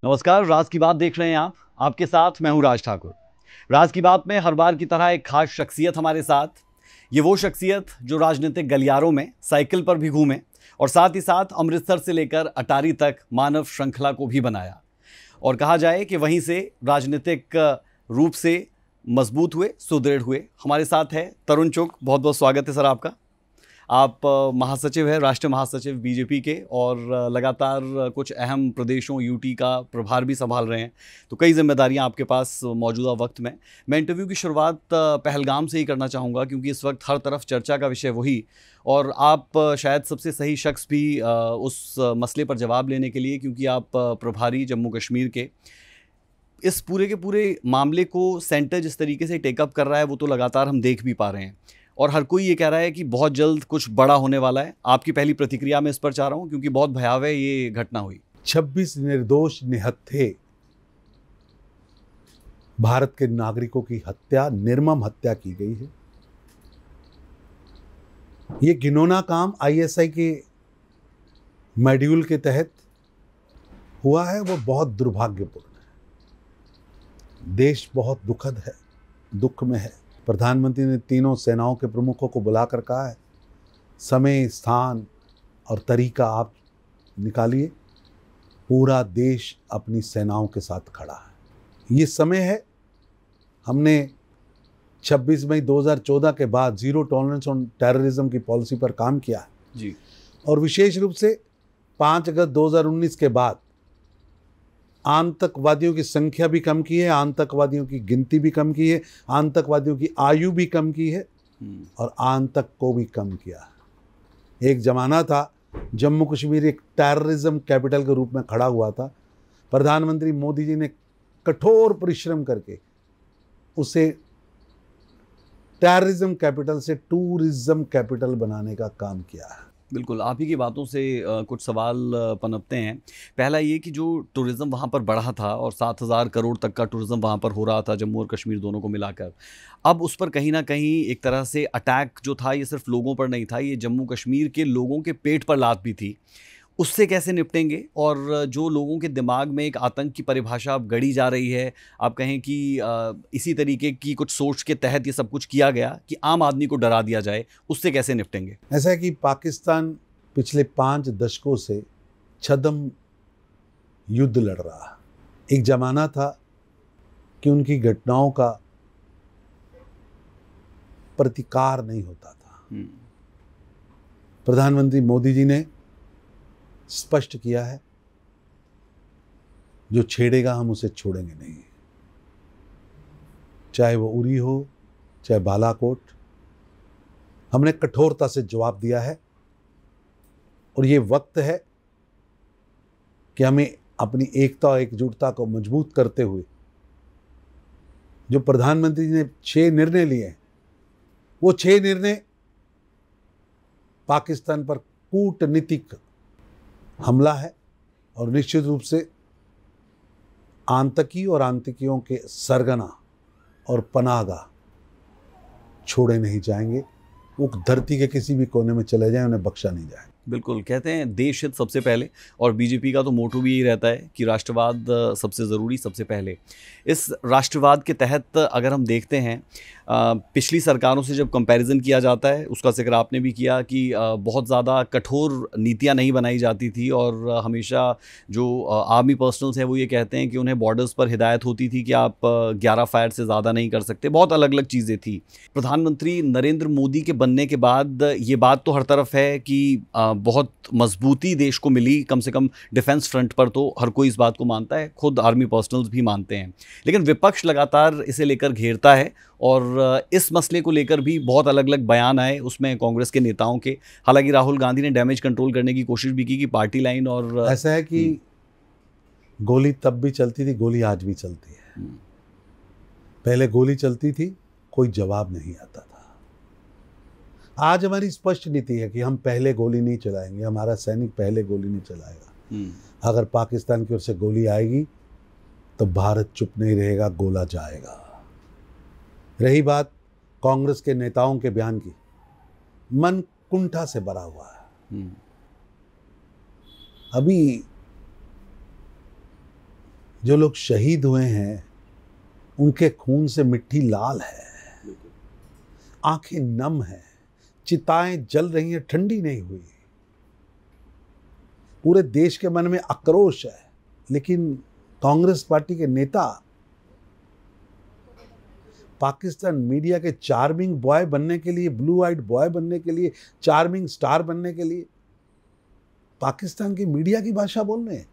नमस्कार, राज की बात देख रहे हैं आप। आपके साथ मैं हूं राज ठाकुर। राज की बात में हर बार की तरह एक खास शख्सियत हमारे साथ। ये वो शख्सियत जो राजनीतिक गलियारों में साइकिल पर भी घूमे और साथ ही साथ अमृतसर से लेकर अटारी तक मानव श्रृंखला को भी बनाया और कहा जाए कि वहीं से राजनीतिक रूप से मजबूत हुए, सुदृढ़ हुए। हमारे साथ है तरुण चुग। बहुत बहुत स्वागत है सर आपका। आप महासचिव है, राष्ट्रीय महासचिव बीजेपी के, और लगातार कुछ अहम प्रदेशों यूटी का प्रभार भी संभाल रहे हैं, तो कई जिम्मेदारियां आपके पास मौजूदा वक्त में। मैं इंटरव्यू की शुरुआत पहलगाम से ही करना चाहूँगा क्योंकि इस वक्त हर तरफ चर्चा का विषय वही, और आप शायद सबसे सही शख्स भी उस मसले पर जवाब लेने के लिए, क्योंकि आप प्रभारी जम्मू कश्मीर के। इस पूरे के पूरे मामले को सेंटर जिस तरीके से टेकअप कर रहा है वो तो लगातार हम देख भी पा रहे हैं, और हर कोई ये कह रहा है कि बहुत जल्द कुछ बड़ा होने वाला है। आपकी पहली प्रतिक्रिया मैं इस पर चाह रहा हूं क्योंकि बहुत भयावह ये घटना हुई। 26 निर्दोष निहत्थे भारत के नागरिकों की हत्या, निर्मम हत्या की गई है। ये घिनौना काम आईएसआई के मॉड्यूल के तहत हुआ है, वो बहुत दुर्भाग्यपूर्ण है। देश बहुत दुखद है, दुख में है। प्रधानमंत्री ने तीनों सेनाओं के प्रमुखों को बुलाकर कहा है, समय, स्थान और तरीका आप निकालिए, पूरा देश अपनी सेनाओं के साथ खड़ा है। ये समय है। हमने 26 मई 2014 के बाद जीरो टॉलरेंस ऑन टेररिज्म की पॉलिसी पर काम किया है जी, और विशेष रूप से 5 अगस्त 2019 के बाद आतंकवादियों की संख्या भी कम की है, आतंकवादियों की गिनती भी कम की है, आतंकवादियों की आयु भी कम की है और आतंक को भी कम किया है। एक ज़माना था जम्मू कश्मीर एक टेररिज्म कैपिटल के रूप में खड़ा हुआ था। प्रधानमंत्री मोदी जी ने कठोर परिश्रम करके उसे टेररिज्म कैपिटल से टूरिज्म कैपिटल बनाने का काम किया है। बिल्कुल। आप ही की बातों से कुछ सवाल पनपते हैं। पहला ये कि जो टूरिज़्म वहाँ पर बढ़ा था और 7,000 करोड़ तक का टूरिज़्म वहाँ पर हो रहा था, जम्मू और कश्मीर दोनों को मिलाकर, अब उस पर कहीं ना कहीं एक तरह से अटैक जो था ये सिर्फ लोगों पर नहीं था, ये जम्मू कश्मीर के लोगों के पेट पर लात भी थी। उससे कैसे निपटेंगे? और जो लोगों के दिमाग में एक आतंक की परिभाषा अब गढ़ी जा रही है, आप कहें कि इसी तरीके की कुछ सोच के तहत ये सब कुछ किया गया कि आम आदमी को डरा दिया जाए, उससे कैसे निपटेंगे? ऐसा है कि पाकिस्तान पिछले 5 दशकों से छद्म युद्ध लड़ रहा है। एक ज़माना था कि उनकी घटनाओं का प्रतिकार नहीं होता था। प्रधानमंत्री मोदी जी ने स्पष्ट किया है, जो छेड़ेगा हम उसे छोड़ेंगे नहीं, चाहे वो उरी हो चाहे बालाकोट। हमने कठोरता से जवाब दिया है और ये वक्त है कि हमें अपनी एकता और एकजुटता को मजबूत करते हुए जो प्रधानमंत्री जी ने 6 निर्णय लिए हैं, वो 6 निर्णय पाकिस्तान पर कूटनीतिक हमला है और निश्चित रूप से आतंकी और आतंकियों के सरगना और पनाहगाह छोड़े नहीं जाएंगे। वो धरती के किसी भी कोने में चले जाएं, उन्हें बख्शा नहीं जाएगा। बिल्कुल। कहते हैं देश हित सबसे पहले, और बीजेपी का तो मोटो भी यही रहता है कि राष्ट्रवाद सबसे ज़रूरी, सबसे पहले। इस राष्ट्रवाद के तहत अगर हम देखते हैं, पिछली सरकारों से जब कंपैरिजन किया जाता है, उसका जिक्र आपने भी किया कि बहुत ज़्यादा कठोर नीतियां नहीं बनाई जाती थी, और हमेशा जो आर्मी पर्सनल्स हैं वो ये कहते हैं कि उन्हें बॉर्डर्स पर हिदायत होती थी कि आप 11 फायर से ज़्यादा नहीं कर सकते। बहुत अलग अलग चीज़ें थी। प्रधानमंत्री नरेंद्र मोदी के बनने के बाद ये बात तो हर तरफ है कि बहुत मजबूती देश को मिली, कम से कम डिफेंस फ्रंट पर तो हर कोई इस बात को मानता है, खुद आर्मी पर्सनल्स भी मानते हैं। लेकिन विपक्ष लगातार इसे लेकर घेरता है और इस मसले को लेकर भी बहुत अलग अलग बयान आए उसमें कांग्रेस के नेताओं के। हालांकि राहुल गांधी ने डैमेज कंट्रोल करने की कोशिश भी की कि पार्टी लाइन, और ऐसा है कि गोली तब भी चलती थी, गोली आज भी चलती है। पहले गोली चलती थी, कोई जवाब नहीं आता था। आज हमारी स्पष्ट नीति है कि हम पहले गोली नहीं चलाएंगे, हमारा सैनिक पहले गोली नहीं चलाएगा। अगर पाकिस्तान की ओर से गोली आएगी तो भारत चुप नहीं रहेगा, गोला जाएगा। रही बात कांग्रेस के नेताओं के बयान की, मन कुंठा से भरा हुआ है। अभी जो लोग शहीद हुए हैं उनके खून से मिट्टी लाल है, आंखें नम है, चिताएं जल रही हैं, ठंडी नहीं हुई। पूरे देश के मन में आक्रोश है, लेकिन कांग्रेस पार्टी के नेता पाकिस्तान मीडिया के चार्मिंग बॉय बनने के लिए, ब्लू आइड बॉय बनने के लिए, चार्मिंग स्टार बनने के लिए पाकिस्तान की मीडिया की भाषा बोल रहे हैं,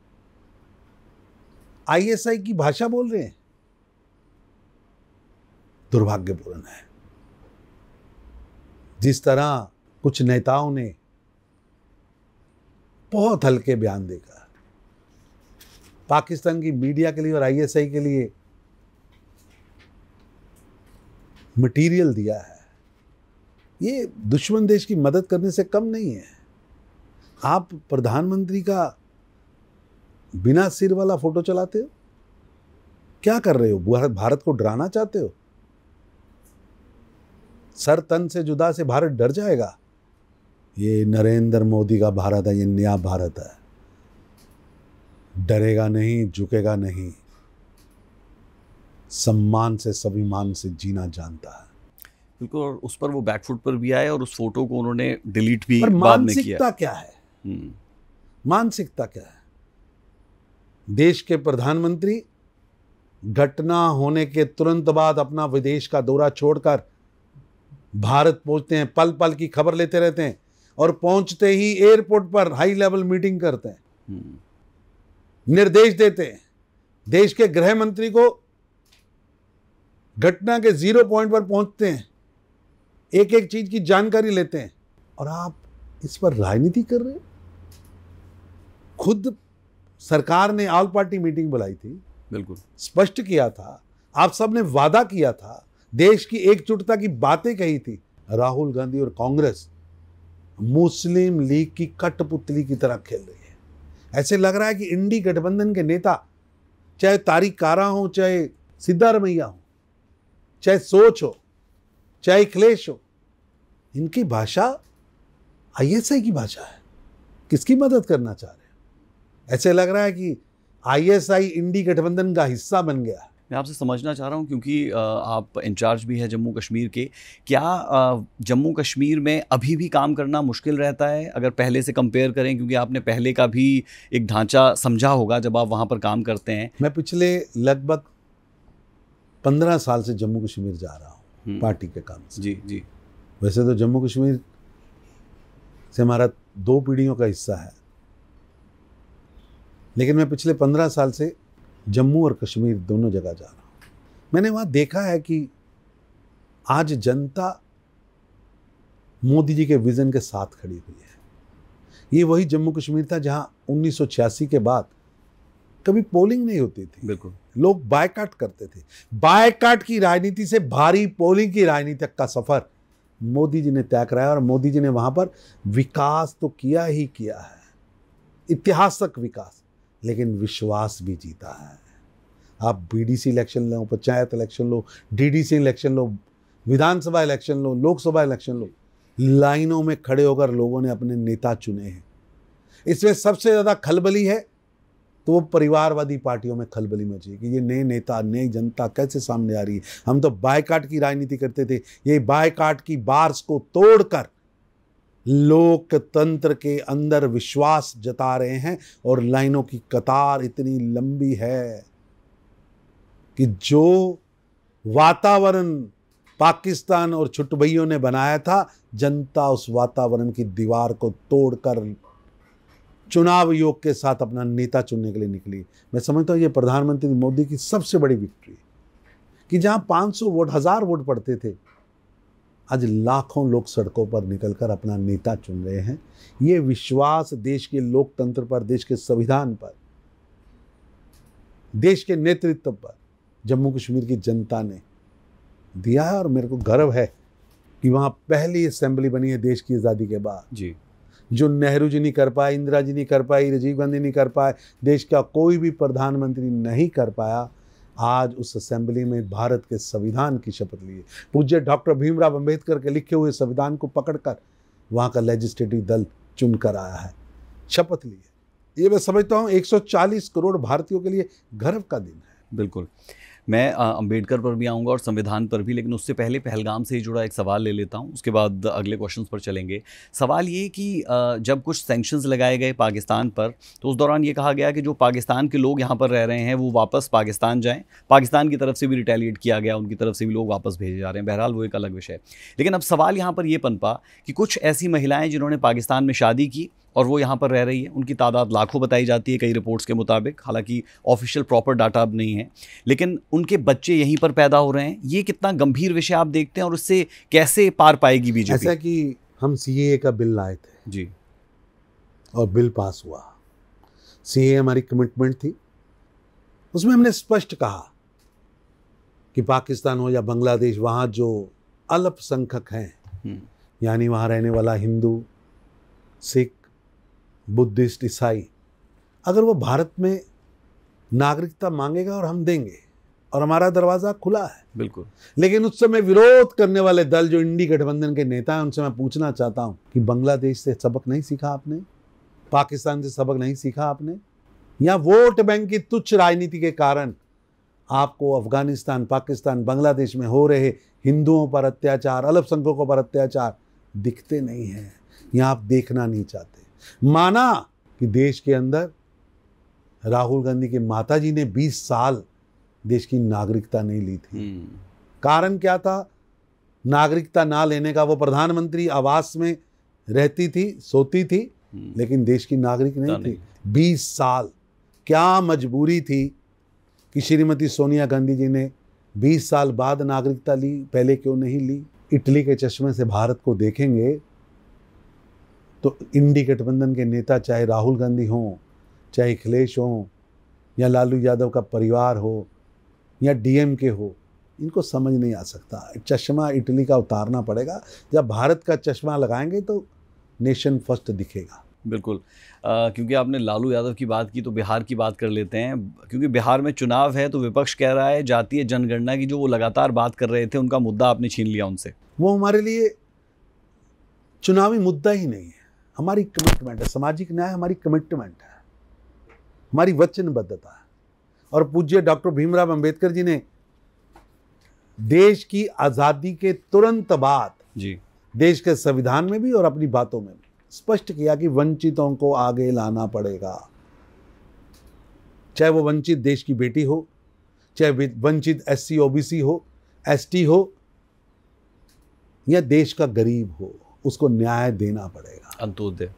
आईएसआई की भाषा बोल रहे हैं। दुर्भाग्यपूर्ण है। जिस तरह कुछ नेताओं ने बहुत हल्के बयान देकर पाकिस्तान की मीडिया के लिए और आईएसआई के लिए मटेरियल दिया है, ये दुश्मन देश की मदद करने से कम नहीं है। आप प्रधानमंत्री का बिना सिर वाला फोटो चलाते हो, क्या कर रहे हो? भारत को डराना चाहते हो? सर तन से जुदा से भारत डर जाएगा? ये नरेंद्र मोदी का भारत है, ये नया भारत है, डरेगा नहीं, झुकेगा नहीं, सम्मान से स्वाभिमान से जीना जानता है। बिल्कुल, और उस पर वो बैकफुट पर भी आए और उस फोटो को उन्होंने डिलीट भी पर बाद में किया। मानसिकता क्या है? मानसिकता क्या है? देश के प्रधानमंत्री घटना होने के तुरंत बाद अपना विदेश का दौरा छोड़कर भारत पहुंचते हैं, पल पल की खबर लेते रहते हैं और पहुंचते ही एयरपोर्ट पर हाई लेवल मीटिंग करते हैं, निर्देश देते हैं, देश के गृह मंत्री को घटना के 0 पॉइंट पर पहुंचते हैं, एक एक चीज की जानकारी लेते हैं, और आप इस पर राजनीति कर रहे हो। खुद सरकार ने ऑल पार्टी मीटिंग बुलाई थी, बिल्कुल स्पष्ट किया था, आप सब ने वादा किया था, देश की एकजुटता की बातें कही थी। राहुल गांधी और कांग्रेस मुस्लिम लीग की कठपुतली की तरह खेल रही है। ऐसे लग रहा है कि इंडी गठबंधन के नेता, चाहे तारिक कारा हो, चाहे सिद्धारमैया हो, चाहे सोच हो, चाहे अखिलेश हो, इनकी भाषा आईएसआई की भाषा है। किसकी मदद करना चाह रहे हैं? ऐसे लग रहा है कि आईएसआई इंडी गठबंधन का हिस्सा बन गया। मैं आपसे समझना चाह रहा हूं, क्योंकि आप इंचार्ज भी है जम्मू कश्मीर के, क्या जम्मू कश्मीर में अभी भी काम करना मुश्किल रहता है अगर पहले से कंपेयर करें? क्योंकि आपने पहले का भी एक ढांचा समझा होगा जब आप वहां पर काम करते हैं। मैं पिछले लगभग 15 साल से जम्मू कश्मीर जा रहा हूँ पार्टी के काम से। जी जी। वैसे तो जम्मू कश्मीर से हमारा 2 पीढ़ियों का हिस्सा है, लेकिन मैं पिछले 15 साल से जम्मू और कश्मीर दोनों जगह जा रहा हूँ। मैंने वहाँ देखा है कि आज जनता मोदी जी के विजन के साथ खड़ी हुई है। ये वही जम्मू कश्मीर था जहाँ 1986 के बाद कभी पोलिंग नहीं होती थी। बिल्कुल, लोग बायकाट करते थे। बायकाट की राजनीति से भारी पोलिंग की राजनीति तक का सफर मोदी जी ने तय कराया, और मोदी जी ने वहां पर विकास तो किया ही किया है, ऐतिहासिक विकास, लेकिन विश्वास भी जीता है। आप बीडीसी इलेक्शन लो, पंचायत इलेक्शन लो, डीडीसी इलेक्शन लो, विधानसभा इलेक्शन लो, लोकसभा इलेक्शन लो, लाइनों में खड़े होकर लोगों ने अपने नेता चुने हैं। इसमें सबसे ज़्यादा खलबली है तो वो परिवारवादी पार्टियों में खलबली मची है कि ये नए नेता, नई जनता कैसे सामने आ रही है। हम तो बायकाट की राजनीति करते थे, ये बायकाट की बार्स को तोड़कर लोकतंत्र के अंदर विश्वास जता रहे हैं, और लाइनों की कतार इतनी लंबी है कि जो वातावरण पाकिस्तान और छुटभइयों ने बनाया था, जनता उस वातावरण की दीवार को तोड़कर चुनाव योग के साथ अपना नेता चुनने के लिए निकली। मैं समझता हूँ ये प्रधानमंत्री मोदी की सबसे बड़ी विक्ट्री कि जहाँ 500 वोट, 1000 वोट पड़ते थे, आज लाखों लोग सड़कों पर निकलकर अपना नेता चुन रहे हैं। ये विश्वास देश के लोकतंत्र पर, देश के संविधान पर, देश के नेतृत्व पर जम्मू कश्मीर की जनता ने दिया है, और मेरे को गर्व है कि वहाँ पहली असेंबली बनी है देश की आज़ादी के बाद जी, जो नेहरू जी नहीं कर पाए, इंदिरा जी नहीं कर पाई, राजीव गांधी नहीं कर पाए, देश का कोई भी प्रधानमंत्री नहीं कर पाया। आज उस असेंबली में भारत के संविधान की शपथ ली है। पूज्य डॉक्टर भीमराव अंबेडकर के लिखे हुए संविधान को पकड़कर वहाँ का लेजिस्लेटिव दल चुनकर आया है, शपथ ली है। ये मैं समझता हूँ 140 करोड़ भारतीयों के लिए गर्व का दिन है। बिल्कुल, मैं अंबेडकर पर भी आऊँगा और संविधान पर भी, लेकिन उससे पहले पहलगाम से ही जुड़ा एक सवाल ले लेता हूँ, उसके बाद अगले क्वेश्चंस पर चलेंगे। सवाल ये कि जब कुछ सैंक्शंस लगाए गए पाकिस्तान पर, तो उस दौरान ये कहा गया कि जो पाकिस्तान के लोग यहाँ पर रह रहे हैं वो वापस पाकिस्तान जाएँ। पाकिस्तान की तरफ से भी रिटेलिएट किया गया, उनकी तरफ से भी लोग वापस भेजे जा रहे हैं। बहरहाल वो एक अलग विषय है। लेकिन अब सवाल यहाँ पर ये पनपा कि कुछ ऐसी महिलाएँ जिन्होंने पाकिस्तान में शादी की और वो यहाँ पर रह रही है, उनकी तादाद लाखों बताई जाती है कई रिपोर्ट्स के मुताबिक, हालांकि ऑफिशियल प्रॉपर डाटा अब नहीं है, लेकिन उनके बच्चे यहीं पर पैदा हो रहे हैं। ये कितना गंभीर विषय आप देखते हैं और उससे कैसे पार पाएगी बीजेपी? ऐसा कि हम सीएए का बिल लाए थे जी, और बिल पास हुआ। सीएए हमारी कमिटमेंट थी, उसमें हमने स्पष्ट कहा कि पाकिस्तान हो या बांग्लादेश, वहाँ जो अल्पसंख्यक हैं, यानी वहाँ रहने वाला हिंदू, सिख, बुद्धिस्ट, ईसाई, अगर वो भारत में नागरिकता मांगेगा और हम देंगे, और हमारा दरवाज़ा खुला है। बिल्कुल। लेकिन उस समय विरोध करने वाले दल जो इंडी गठबंधन के नेता हैं, उनसे मैं पूछना चाहता हूं कि बांग्लादेश से सबक नहीं सीखा आपने? पाकिस्तान से सबक नहीं सीखा आपने? या वोट बैंक की तुच्छ राजनीति के कारण आपको अफगानिस्तान, पाकिस्तान, बांग्लादेश में हो रहे हिंदुओं पर अत्याचार, अल्पसंख्यकों पर अत्याचार दिखते नहीं हैं, या आप देखना नहीं चाहते? माना कि देश के अंदर राहुल गांधी के माताजी ने 20 साल देश की नागरिकता नहीं ली थी। कारण क्या था? नागरिकता ना लेने का। वो प्रधानमंत्री आवास में रहती थी, सोती थी, लेकिन देश की नागरिक नहीं थी। 20 साल क्या मजबूरी थी कि श्रीमती सोनिया गांधी जी ने 20 साल बाद नागरिकता ली, पहले क्यों नहीं ली? इटली के चश्मे से भारत को देखेंगे तो इंडी गठबंधन के नेता, चाहे राहुल गांधी हों, चाहे अखिलेश हों, या लालू यादव का परिवार हो, या डीएमके हो, इनको समझ नहीं आ सकता। चश्मा इटली का उतारना पड़ेगा। जब भारत का चश्मा लगाएंगे तो नेशन फर्स्ट दिखेगा। बिल्कुल। क्योंकि आपने लालू यादव की बात की तो बिहार की बात कर लेते हैं, क्योंकि बिहार में चुनाव है तो विपक्ष कह रहा है जातीय जनगणना की जो वो लगातार बात कर रहे थे, उनका मुद्दा आपने छीन लिया उनसे। वो हमारे लिए चुनावी मुद्दा ही नहीं है, हमारी कमिटमेंट है। सामाजिक न्याय हमारी कमिटमेंट है, हमारी वचनबद्धता है। और पूज्य डॉक्टर भीमराव अंबेडकर जी ने देश की आज़ादी के तुरंत बाद जी देश के संविधान में भी और अपनी बातों में स्पष्ट किया कि वंचितों को आगे लाना पड़ेगा। चाहे वो वंचित देश की बेटी हो, चाहे वंचित एससी ओबीसी हो, एसटी हो, या देश का गरीब हो, उसको न्याय देना पड़ेगा। अंत्योदय।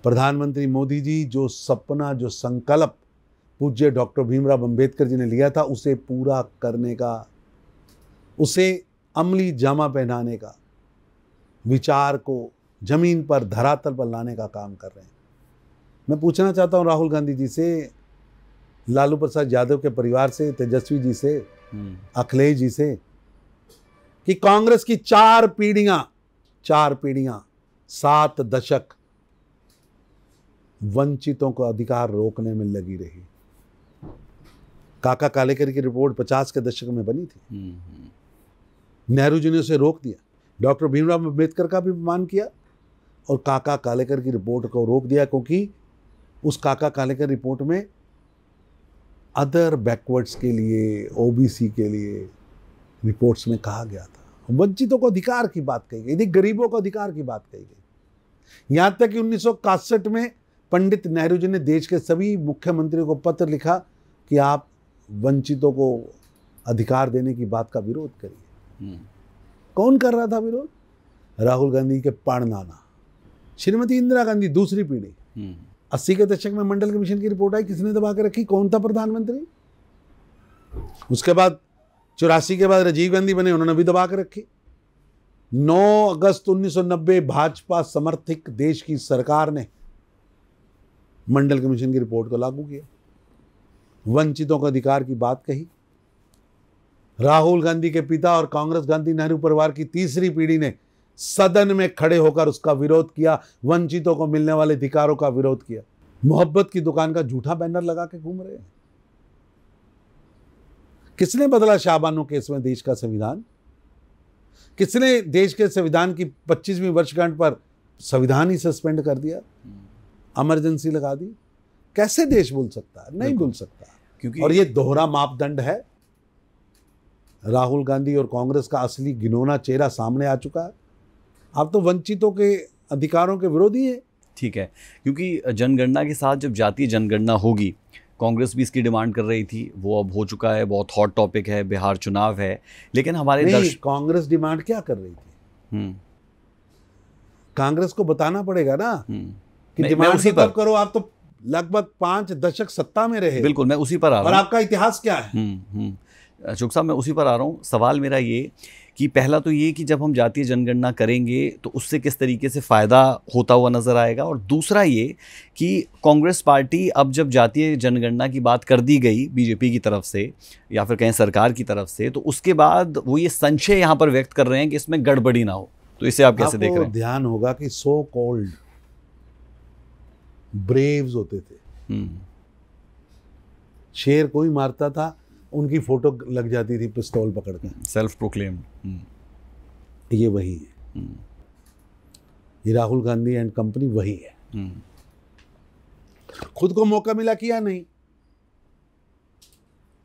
प्रधानमंत्री मोदी जी जो सपना, जो संकल्प पूज्य डॉक्टर भीमराव अंबेडकर जी ने लिया था, उसे पूरा करने का, उसे अमली जामा पहनाने का, विचार को जमीन पर, धरातल पर लाने का काम कर रहे हैं। मैं पूछना चाहता हूं राहुल गांधी जी से, लालू प्रसाद यादव के परिवार से, तेजस्वी जी से, अखिलेश जी से, कि कांग्रेस की 4 पीढ़ियां 7 दशक वंचितों को अधिकार रोकने में लगी रही। काका कालेकर की रिपोर्ट 50 के दशक में बनी थी, नेहरू जी ने उसे रोक दिया। डॉक्टर भीमराव अंबेडकर का भी अपमान किया और काका कालेकर की रिपोर्ट को रोक दिया, क्योंकि उस काका कालेकर रिपोर्ट में अदर बैकवर्ड्स के लिए, ओबीसी के लिए रिपोर्ट्स में कहा गया था। वंचितों को अधिकार की बात कही गई थी, गरीबों को अधिकार की बात कही गई। यहां तक कि 1961 में पंडित नेहरू जी ने देश के सभी मुख्यमंत्रियों को पत्र लिखा कि आप वंचितों को अधिकार देने की बात का विरोध करिए। कौन कर रहा था विरोध? राहुल गांधी के पड़नाना, श्रीमती इंदिरा गांधी, दूसरी पीढ़ी। 80 के दशक में मंडल कमीशन की रिपोर्ट आई, किसने दबा के रखी? कौन था प्रधानमंत्री? उसके बाद 84 के बाद राजीव गांधी बने, उन्होंने भी दबा के रखी। 9 अगस्त 1990 भाजपा समर्थित देश की सरकार ने मंडल कमीशन की रिपोर्ट को लागू किया, वंचितों के अधिकार की बात कही। राहुल गांधी के पिता और कांग्रेस गांधी नेहरू परिवार की तीसरी पीढ़ी ने सदन में खड़े होकर उसका विरोध किया, वंचितों को मिलने वाले अधिकारों का विरोध किया। मोहब्बत की दुकान का झूठा बैनर लगा के घूम रहे हैं। किसने बदला शाहबानो केस में देश का संविधान? किसने देश के संविधान की 25वीं वर्षगांठ पर संविधान ही सस्पेंड कर दिया, इमरजेंसी लगा दी? कैसे देश भूल सकता है? नहीं भूल सकता। क्योंकि और ये दोहरा मापदंड है। राहुल गांधी और कांग्रेस का असली घिनौना चेहरा सामने आ चुका है। आप तो वंचितों के अधिकारों के विरोधी हैं। ठीक है, क्योंकि जनगणना के साथ जब जातीय जनगणना होगी, कांग्रेस भी इसकी डिमांड कर रही थी, वो अब हो चुका है, बहुत हॉट टॉपिक है, बिहार चुनाव है। लेकिन हमारे नहीं, कांग्रेस डिमांड क्या कर रही थी? कांग्रेस को बताना पड़ेगा ना कि डिमांड उसी पर करो। आप तो लगभग 5 दशक सत्ता में रहे। बिल्कुल, मैं उसी पर आ रहा हूँ। और आपका इतिहास क्या है? अशोक साहब, मैं उसी पर आ रहा हूँ। सवाल मेरा ये कि पहला तो ये कि जब हम जातीय जनगणना करेंगे तो उससे किस तरीके से फ़ायदा होता हुआ नज़र आएगा, और दूसरा ये कि कांग्रेस पार्टी अब जब जातीय जनगणना की बात कर दी गई बीजेपी की तरफ से या फिर कहीं सरकार की तरफ से, तो उसके बाद वो ये संशय यहाँ पर व्यक्त कर रहे हैं कि इसमें गड़बड़ी ना हो। तो इसे आप कैसे देख रहे हैं? ध्यान होगा कि सो कॉल्ड ब्रेव्स होते थे, शेर कोई मारता था, उनकी फोटो लग जाती थी पिस्तौल पकड़ के, सेल्फ प्रोक्लेम्ड। ये वही है। ये राहुल गांधी एंड कंपनी वही है। खुद को मौका मिला, किया नहीं।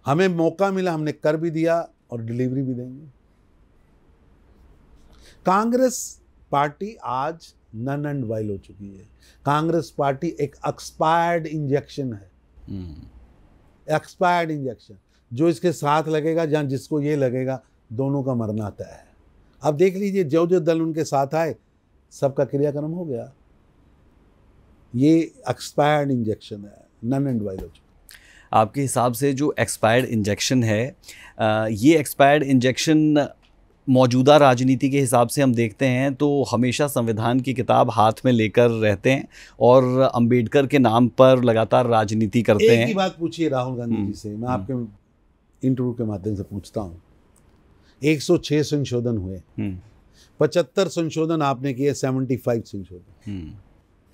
हमें मौका मिला, हमने कर भी दिया और डिलीवरी भी देंगे। कांग्रेस पार्टी आज नन एंड वाइल हो चुकी है। कांग्रेस पार्टी एक एक्सपायर्ड इंजेक्शन है। एक्सपायर्ड इंजेक्शन, जो इसके साथ लगेगा, जहां जिसको ये लगेगा, दोनों का मरना तय है। अब देख लीजिए, जो जो दल उनके साथ आए, सबका क्रियाक्रम हो गया। ये एक्सपायर्ड इंजेक्शन है, नन एंड वाइल हो चुका। आपके हिसाब से जो एक्सपायर्ड इंजेक्शन है, ये एक्सपायर्ड इंजेक्शन मौजूदा राजनीति के हिसाब से हम देखते हैं तो हमेशा संविधान की किताब हाथ में लेकर रहते हैं और अंबेडकर के नाम पर लगातार राजनीति करते हैं। एक ही बात पूछिए राहुल गांधी जी से, मैं आपके इंटरव्यू के माध्यम से पूछता हूँ। 106 संशोधन हुए, 75 संशोधन आपने किए, 75 संशोधन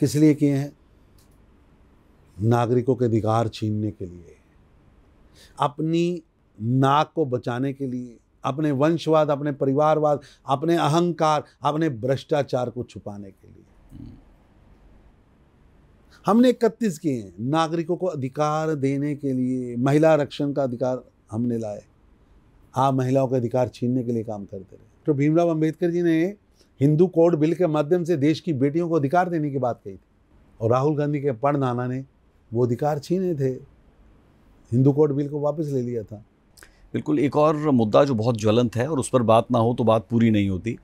किस लिए किए हैं? नागरिकों के अधिकार छीनने के लिए, अपनी नाक को बचाने के लिए, अपने वंशवाद, अपने परिवारवाद, अपने अहंकार, अपने भ्रष्टाचार को छुपाने के लिए। हमने 31 किए हैं। नागरिकों को अधिकार देने के लिए, महिला आरक्षण का अधिकार हमने लाए। आप महिलाओं के अधिकार छीनने के लिए काम करते रहे। तो भीमराव अंबेडकर जी ने हिंदू कोड बिल के माध्यम से देश की बेटियों को अधिकार देने की बात कही थी, और राहुल गांधी के परनाना ने वो अधिकार छीने थे, हिंदू कोड बिल को वापस ले लिया था। बिल्कुल। एक और मुद्दा जो बहुत ज्वलंत है और उस पर बात ना हो तो बात पूरी नहीं होती,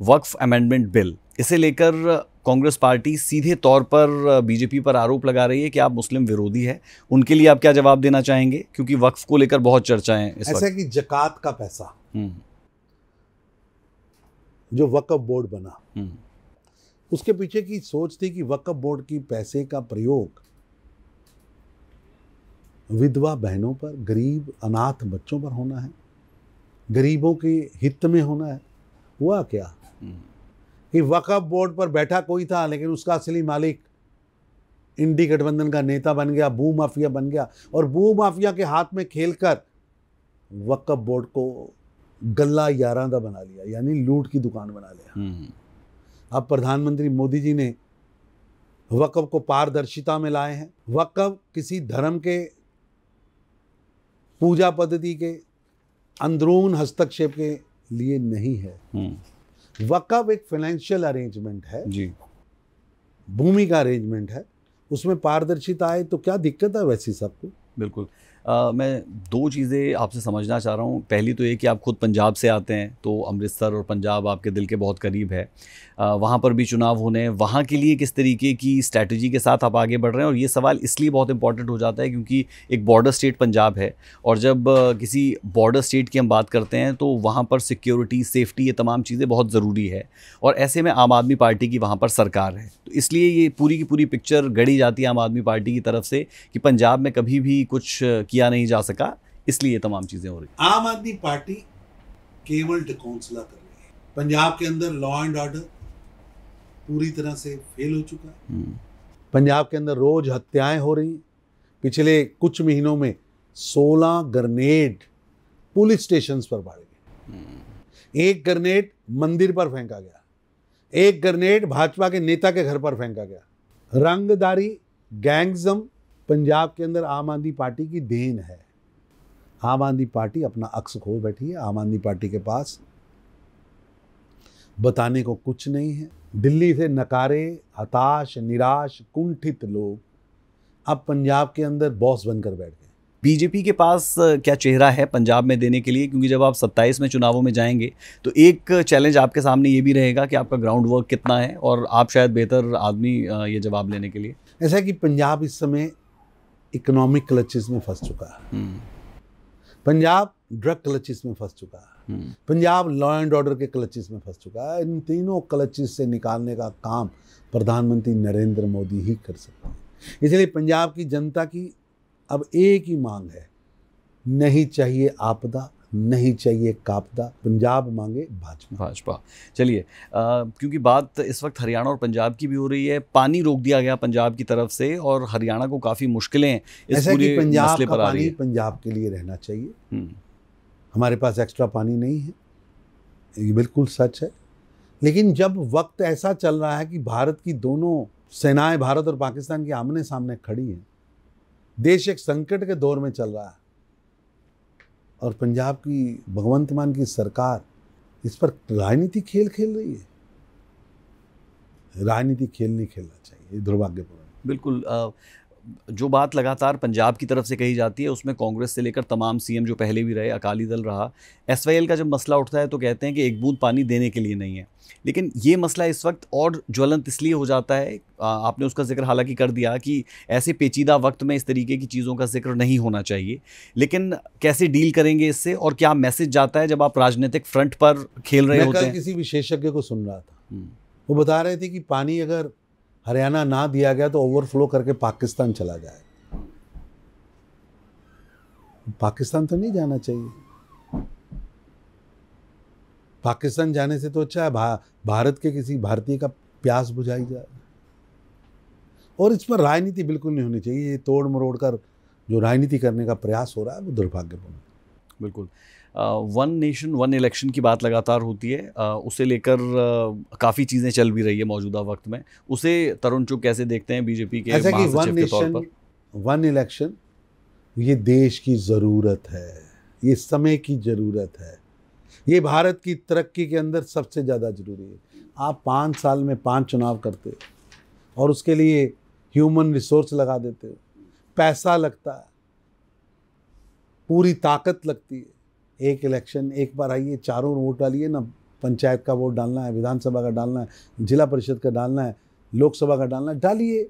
वक्फ अमेंडमेंट बिल। इसे लेकर कांग्रेस पार्टी सीधे तौर पर बीजेपी पर आरोप लगा रही है कि आप मुस्लिम विरोधी है। उनके लिए आप क्या जवाब देना चाहेंगे? क्योंकि वक्फ को लेकर बहुत चर्चाएं इस वक्त। ऐसा कि ज़कात का पैसा जो वक्फ बोर्ड बना, उसके पीछे की सोच थी कि वक्फ बोर्ड की पैसे का प्रयोग विधवा बहनों पर, गरीब अनाथ बच्चों पर होना है, गरीबों के हित में होना है। हुआ क्या कि वक्फ बोर्ड पर बैठा कोई था, लेकिन उसका असली मालिक इंडी गठबंधन का नेता बन गया, भू माफिया बन गया, और भू माफिया के हाथ में खेलकर वक्फ बोर्ड को गल्ला यारादा बना लिया, यानी लूट की दुकान बना लिया। अब प्रधानमंत्री मोदी जी ने वक्फ को पारदर्शिता में लाए हैं। वक्फ किसी धर्म के पूजा पद्धति के अंदरून हस्तक्षेप के लिए नहीं है। वक्फ एक फाइनेंशियल अरेंजमेंट है जी, भूमि का अरेंजमेंट है, उसमें पारदर्शिता आए तो क्या दिक्कत है वैसी सबको। बिल्कुल। मैं दो चीज़ें आपसे समझना चाह रहा हूँ। पहली तो ये कि आप खुद पंजाब से आते हैं, तो अमृतसर और पंजाब आपके दिल के बहुत करीब है। वहाँ पर भी चुनाव होने हैं, वहाँ के लिए किस तरीके की स्ट्रैटेजी के साथ आप आगे बढ़ रहे हैं? और ये सवाल इसलिए बहुत इंपॉर्टेंट हो जाता है क्योंकि एक बॉर्डर स्टेट पंजाब है, और जब किसी बॉर्डर स्टेट की हम बात करते हैं तो वहाँ पर सिक्योरिटी, सेफ्टी, ये तमाम चीज़ें बहुत ज़रूरी है, और ऐसे में आम आदमी पार्टी की वहाँ पर सरकार है। तो इसलिए ये पूरी की पूरी पिक्चर गढ़ी जाती है आम आदमी पार्टी की तरफ से कि पंजाब में कभी भी कुछ किया नहीं जा सका, इसलिए ये तमाम चीज़ें हो रही। आम आदमी पार्टी केवल ढकोंसला कर रही है। पंजाब के अंदर लॉ एंड ऑर्डर पूरी तरह से फेल हो चुका है। पंजाब के अंदर रोज हत्याएं हो रही। पिछले कुछ महीनों में 16 ग्रेनेड पुलिस स्टेशंस पर मारे गए। एक ग्रेनेड मंदिर पर फेंका गया, एक ग्रेनेड भाजपा के नेता के घर पर फेंका गया। रंगदारी, गैंगजम पंजाब के अंदर आम आदमी पार्टी की देन है। आम आदमी पार्टी अपना अक्स खो बैठी है। आम आदमी पार्टी के पास बताने को कुछ नहीं है। दिल्ली से नकारे, हताश, निराश, कुंठित लोग अब पंजाब के अंदर बॉस बनकर बैठ गए। बीजेपी के पास क्या चेहरा है पंजाब में देने के लिए? क्योंकि जब आप 27 में चुनावों में जाएंगे तो एक चैलेंज आपके सामने ये भी रहेगा कि आपका ग्राउंड वर्क कितना है, और आप शायद बेहतर आदमी ये जवाब लेने के लिए। ऐसा है कि पंजाब इस समय इकोनॉमिक क्लचेस में फंस चुका है। पंजाब ड्रग क्लचेस में फंस चुका है। पंजाब लॉ एंड ऑर्डर के क्लचेस में फंस चुका है। इन तीनों क्लचेस से निकालने का काम प्रधानमंत्री नरेंद्र मोदी ही कर सकते हैं। इसलिए पंजाब की जनता की अब एक ही मांग है, नहीं चाहिए आपदा, नहीं चाहिए कापदा, पंजाब मांगे भाजपा। चलिए, क्योंकि बात इस वक्त हरियाणा और पंजाब की भी हो रही है, पानी रोक दिया गया पंजाब की तरफ से और हरियाणा को काफ़ी मुश्किलें इस पूरे मसले पर आ रही है। पंजाब के लिए रहना चाहिए। हमारे पास एक्स्ट्रा पानी नहीं है, ये बिल्कुल सच है। लेकिन जब वक्त ऐसा चल रहा है कि भारत की दोनों सेनाएं, भारत और पाकिस्तान की आमने सामने खड़ी हैं, देश एक संकट के दौर में चल रहा है और पंजाब की भगवंत मान की सरकार इस पर राजनीतिक खेल खेल रही है। राजनीतिक खेल नहीं खेलना चाहिए, दुर्भाग्यपूर्ण। बिल्कुल। जो बात लगातार पंजाब की तरफ से कही जाती है उसमें कांग्रेस से लेकर तमाम सीएम जो पहले भी रहे, अकाली दल रहा, एसवाईएल का जब मसला उठता है तो कहते हैं कि एक बूंद पानी देने के लिए नहीं है। लेकिन ये मसला इस वक्त और ज्वलंत इसलिए हो जाता है, आपने उसका जिक्र हालांकि कर दिया कि ऐसे पेचीदा वक्त में इस तरीके की चीज़ों का जिक्र नहीं होना चाहिए, लेकिन कैसे डील करेंगे इससे और क्या मैसेज जाता है जब आप राजनीतिक फ्रंट पर खेल रहे होते हैं? मैं कल किसी विशेषज्ञ को सुन रहा था, वो बता रहे थे कि पानी अगर हरियाणा ना दिया गया तो ओवरफ्लो करके पाकिस्तान चला जाए। पाकिस्तान तो नहीं जाना चाहिए। पाकिस्तान जाने से तो अच्छा है भारत के किसी भारतीय का प्यास बुझाई जाए। और इस पर राजनीति बिल्कुल नहीं होनी चाहिए। ये तोड़ मरोड़ कर जो राजनीति करने का प्रयास हो रहा है वो दुर्भाग्यपूर्ण। बिल्कुल। वन नेशन वन इलेक्शन की बात लगातार होती है, उसे लेकर काफ़ी चीज़ें चल भी रही है मौजूदा वक्त में। उसे तरुण चुग कैसे देखते हैं बीजेपी के महासचिव के तौर पर? वन इलेक्शन ये देश की ज़रूरत है, ये समय की ज़रूरत है, ये भारत की तरक्की के अंदर सबसे ज़्यादा ज़रूरी है। आप 5 साल में 5 चुनाव करते हो और उसके लिए ह्यूमन रिसोर्स लगा देते हो, पैसा लगता है, पूरी ताकत लगती है। एक इलेक्शन एक बार आइए, चारों वोट डालिए ना, पंचायत का वोट डालना है, विधानसभा का डालना है, जिला परिषद का डालना है, लोकसभा का डालना है, डालिए।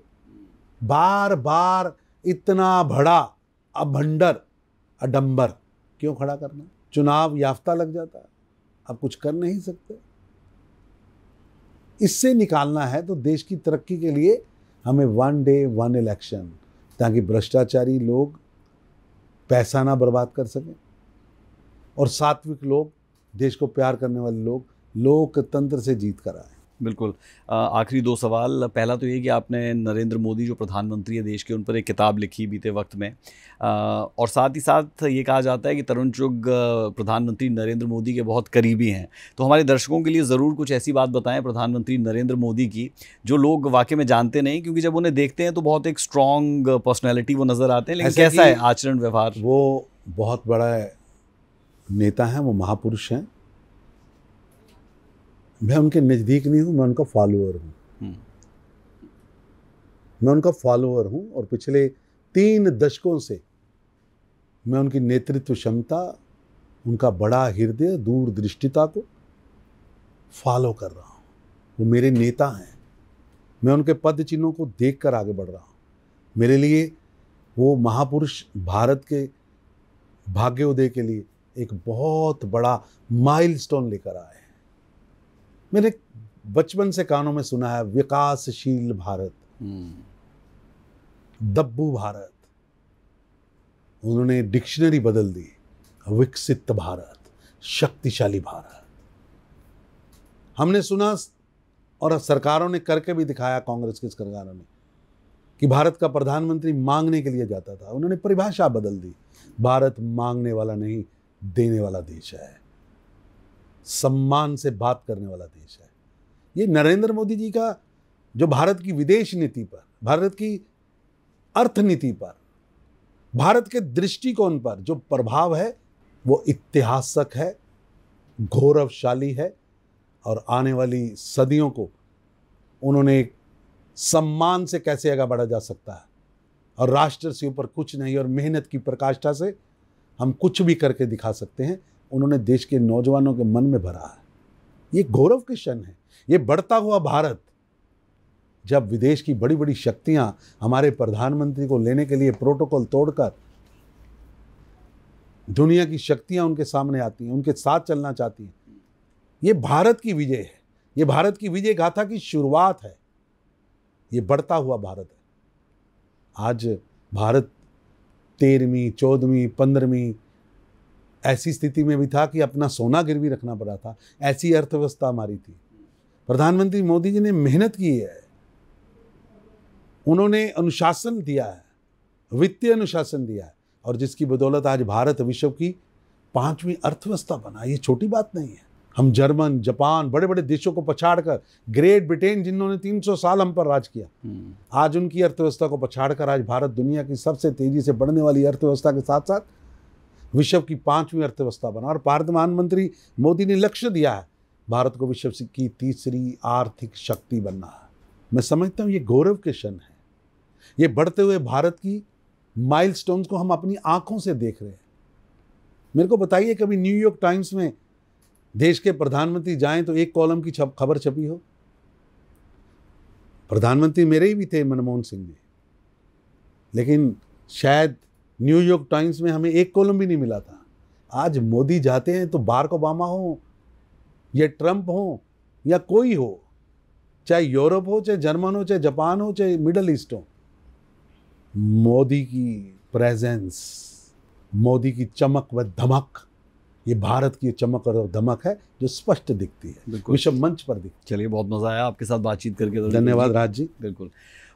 बार बार इतना बड़ा अभंडर अडंबर क्यों खड़ा करना? चुनाव याफ्ता लग जाता है, आप कुछ कर नहीं सकते। इससे निकालना है तो देश की तरक्की के लिए हमें वन डे वन इलेक्शन, ताकि भ्रष्टाचारी लोग पैसा ना बर्बाद कर सकें और सात्विक लोग, देश को प्यार करने वाले लोग लोकतंत्र से जीत कर आए। बिल्कुल। आखिरी 2 सवाल। पहला तो ये कि आपने नरेंद्र मोदी जो प्रधानमंत्री है देश के, उन पर एक किताब लिखी बीते वक्त में, और साथ ही साथ ये कहा जाता है कि तरुण चुग प्रधानमंत्री नरेंद्र मोदी के बहुत करीबी हैं। तो हमारे दर्शकों के लिए ज़रूर कुछ ऐसी बात बताएं प्रधानमंत्री नरेंद्र मोदी की जो लोग वाकई में जानते नहीं, क्योंकि जब उन्हें देखते हैं तो बहुत एक स्ट्रॉन्ग पर्सनैलिटी वो नज़र आते हैं, लेकिन कैसा है आचरण व्यवहार? वो बहुत बड़ा नेता हैं, वो महापुरुष हैं। मैं उनके नज़दीक नहीं हूँ, मैं उनका फॉलोअर हूँ। मैं उनका फॉलोअर हूँ और पिछले 3 दशकों से मैं उनकी नेतृत्व क्षमता, उनका बड़ा हृदय, दूरदृष्टिता को फॉलो कर रहा हूँ। वो मेरे नेता हैं, मैं उनके पद चिन्हों को देखकर आगे बढ़ रहा हूँ। मेरे लिए वो महापुरुष भारत के भाग्योदय के लिए एक बहुत बड़ा माइलस्टोन लेकर आए हैं। मैंने बचपन से कानों में सुना है विकासशील भारत, दब्बू भारत। उन्होंने डिक्शनरी बदल दी, विकसित भारत, शक्तिशाली भारत। हमने सुना और सरकारों ने करके भी दिखाया, कांग्रेस की सरकारों ने, कि भारत का प्रधानमंत्री मांगने के लिए जाता था। उन्होंने परिभाषा बदल दी, भारत मांगने वाला नहीं देने वाला देश है, सम्मान से बात करने वाला देश है। ये नरेंद्र मोदी जी का जो भारत की विदेश नीति पर, भारत की अर्थनीति पर, भारत के दृष्टिकोण पर जो प्रभाव है वो ऐतिहासिक है, गौरवशाली है और आने वाली सदियों को उन्होंने एक सम्मान से कैसे आगे बढ़ा जा सकता है और राष्ट्र से ऊपर कुछ नहीं और मेहनत की प्रकाष्ठा से हम कुछ भी करके दिखा सकते हैं, उन्होंने देश के नौजवानों के मन में भरा है। ये गौरव के क्षण है। ये बढ़ता हुआ भारत, जब विदेश की बड़ी बड़ी शक्तियां हमारे प्रधानमंत्री को लेने के लिए प्रोटोकॉल तोड़कर दुनिया की शक्तियां उनके सामने आती हैं, उनके साथ चलना चाहती हैं, ये भारत की विजय है। ये भारत की विजय गाथा की शुरुआत है। ये बढ़ता हुआ भारत है। आज भारत 13वीं, 14वीं, 15वीं ऐसी स्थिति में भी था कि अपना सोना गिरवी रखना पड़ा था। ऐसी अर्थव्यवस्था हमारी थी। प्रधानमंत्री मोदी जी ने मेहनत की है, उन्होंने अनुशासन दिया है, वित्तीय अनुशासन दिया है और जिसकी बदौलत आज भारत विश्व की 5वीं अर्थव्यवस्था बना। ये छोटी बात नहीं है। हम जर्मन, जापान, बड़े बड़े देशों को पछाड़कर, ग्रेट ब्रिटेन जिन्होंने 300 साल हम पर राज किया, आज उनकी अर्थव्यवस्था को पछाड़कर आज भारत दुनिया की सबसे तेजी से बढ़ने वाली अर्थव्यवस्था के साथ साथ विश्व की 5वीं अर्थव्यवस्था बना। और प्रधानमंत्री मोदी ने लक्ष्य दिया है भारत को विश्व की 3री आर्थिक शक्ति बनना है। मैं समझता हूँ ये गौरव के क्षण है। ये बढ़ते हुए भारत की माइलस्टोन्स को हम अपनी आंखों से देख रहे हैं। मेरे को बताइए, कभी न्यूयॉर्क टाइम्स में देश के प्रधानमंत्री जाएं तो एक कॉलम की खबर छपी हो? प्रधानमंत्री मेरे ही भी थे, मनमोहन सिंह जी, लेकिन शायद न्यूयॉर्क टाइम्स में हमें एक कॉलम भी नहीं मिला था। आज मोदी जाते हैं तो बाराक ओबामा हो या ट्रंप हो या कोई हो, चाहे यूरोप हो, चाहे जर्मन हो, चाहे जापान हो, चाहे मिडल ईस्ट हो, मोदी की प्रेजेंस, मोदी की चमक व धमक, ये भारत की चमक और धमक है जो स्पष्ट दिखती है, विश्व मंच पर दिखती है। चलिए, बहुत मज़ा आया आपके साथ बातचीत करके। धन्यवाद राज जी। बिल्कुल।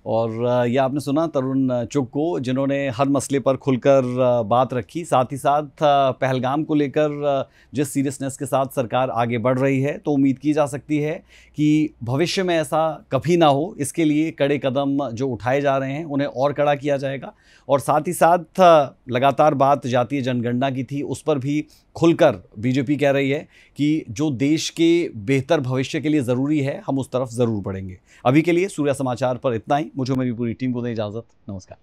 और ये आपने सुना तरुण चुग को, जिन्होंने हर मसले पर खुलकर बात रखी। साथ ही साथ पहलगाम को लेकर जिस सीरियसनेस के साथ सरकार आगे बढ़ रही है, तो उम्मीद की जा सकती है कि भविष्य में ऐसा कभी ना हो। इसके लिए कड़े कदम जो उठाए जा रहे हैं उन्हें और कड़ा किया जाएगा। और साथ ही साथ लगातार बात जातीय जनगणना की थी, उस पर भी खुलकर बीजेपी कह रही है कि जो देश के बेहतर भविष्य के लिए ज़रूरी है, हम उस तरफ ज़रूर बढ़ेंगे। अभी के लिए सूर्या समाचार पर इतना ही। मुझे मेरी पूरी टीम को दें इजाज़त। नमस्कार।